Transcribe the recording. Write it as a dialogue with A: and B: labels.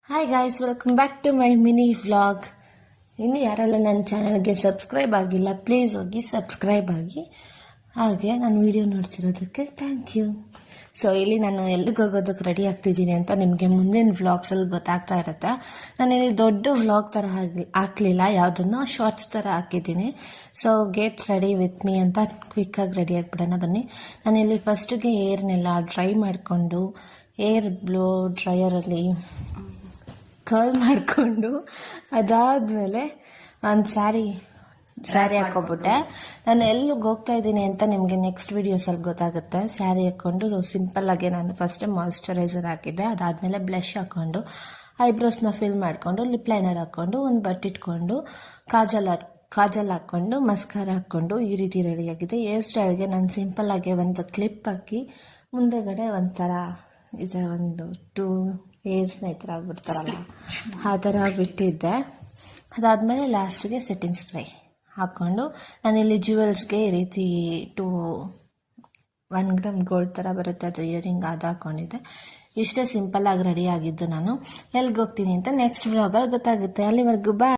A: Hi guys, welcome back to my mini vlog. ಇನ್ನು ಯಾರೆಲ್ಲ ನನ್ನ ಚಾನಲ್ಗೆ ಸಬ್ಸ್ಕ್ರೈಬ್ ಆಗಿಲ್ಲ, ಪ್ಲೀಸ್ ಹೋಗಿ ಸಬ್ಸ್ಕ್ರೈಬ್ ಆಗಿ. ಹಾಗೆ ನಾನು ವಿಡಿಯೋ ನೋಡ್ತಿರೋದಕ್ಕೆ ಥ್ಯಾಂಕ್ ಯು. ಸೊ ಇಲ್ಲಿ ನಾನು ಎಲ್ಲಿಗೆ ಹೋಗೋದಕ್ಕೆ ರೆಡಿ ಆಗ್ತಿದ್ದೀನಿ ಅಂತ ನಿಮಗೆ ಮುಂದಿನ ವ್ಲಾಗ್ಸಲ್ಲಿ ಗೊತ್ತಾಗ್ತಾ ಇರುತ್ತೆ. ನಾನಿಲ್ಲಿ ದೊಡ್ಡ ವ್ಲಾಗ್ ಥರ ಹಾಕಲಿಲ್ಲ, ಯಾವುದನ್ನು ಶಾರ್ಟ್ಸ್ ಥರ ಹಾಕಿದ್ದೀನಿ. So get ready with me ಅಂತ ಕ್ವಿಕ್ಕಾಗಿ ರೆಡಿ ಆಗಿಬಿಡೋಣ ಬನ್ನಿ. ನಾನಿಲ್ಲಿ ಫಸ್ಟಿಗೆ ಏರ್ನೆಲ್ಲ ಡ್ರೈ ಮಾಡಿಕೊಂಡು ಏರ್ ಬ್ಲೋ ಡ್ರೈಯರಲ್ಲಿ ಕರ್ಲ್ ಮಾಡಿಕೊಂಡು ಅದಾದಮೇಲೆ ಒಂದು ಸ್ಯಾರಿ ಹಾಕ್ಕೊಬಿಟ್ಟೆ. ನಾನು ಎಲ್ಲಿಗೆ ಹೋಗ್ತಾ ಇದ್ದೀನಿ ಅಂತ ನಿಮಗೆ ನೆಕ್ಸ್ಟ್ ವೀಡಿಯೋಸಲ್ಲಿ ಗೊತ್ತಾಗುತ್ತೆ. ಸ್ಯಾರಿ ಹಾಕ್ಕೊಂಡು ಸಿಂಪಲ್ಲಾಗೆ ನಾನು ಫಸ್ಟ್ ಮಾಯ್ಶ್ಚರೈಸರ್ ಹಾಕಿದ್ದೆ, ಅದಾದಮೇಲೆ ಬ್ಲಷ್ ಹಾಕ್ಕೊಂಡು ಐಬ್ರೋಸ್ನ ಫಿಲ್ ಮಾಡಿಕೊಂಡು ಲಿಪ್ ಲೈನರ್ ಹಾಕ್ಕೊಂಡು ಒಂದು ಬಟ್ ಇಟ್ಕೊಂಡು ಕಾಜಲ್ ಹಾಕ್ಕೊಂಡು ಮಸ್ಕಾರ ಹಾಕ್ಕೊಂಡು ಈ ರೀತಿ ರೆಡಿಯಾಗಿದೆ. ಹೇರ್ ಸ್ಟೈಲ್ಗೆ ನಾನು ಸಿಂಪಲ್ಲಾಗಿ ಒಂದು ಕ್ಲಿಪ್ ಹಾಕಿ ಮುಂದೆಗಡೆ ಒಂಥರ ಇದೆ, ಒಂದು 2 ಏರ್ಸ್ನ ಈ ಥರ ಆಗ್ಬಿಡ್ತಾರಲ್ಲ ಆ ಥರ ಬಿಟ್ಟಿದ್ದೆ. ಅದಾದಮೇಲೆ ಲಾಸ್ಟಿಗೆ ಸೆಟ್ಟಿಂಗ್ ಸ್ಪ್ರೇ ಹಾಕ್ಕೊಂಡು ನಾನಿಲ್ಲಿ ಜ್ಯುವೆಲ್ಸ್ಗೆ ಈ ರೀತಿ 1 ಗ್ರಾಮ್ ಗೋಲ್ಡ್ ಥರ ಬರುತ್ತೆ, ಅದು ಇಯರಿಂಗ್ ಅದು ಹಾಕ್ಕೊಂಡಿದ್ದೆ. ಇಷ್ಟೇ ಸಿಂಪಲ್ಲಾಗಿ ರೆಡಿ ಆಗಿದ್ದು. ನಾನು ಎಲ್ಲಿಗೆ ಹೋಗ್ತೀನಿ ಅಂತ ನೆಕ್ಸ್ಟ್ ವ್ಲಾಗಲ್ಲಿ ಗೊತ್ತಾಗುತ್ತೆ. ಅಲ್ಲಿವರೆಗೂ ಬಾಯ್.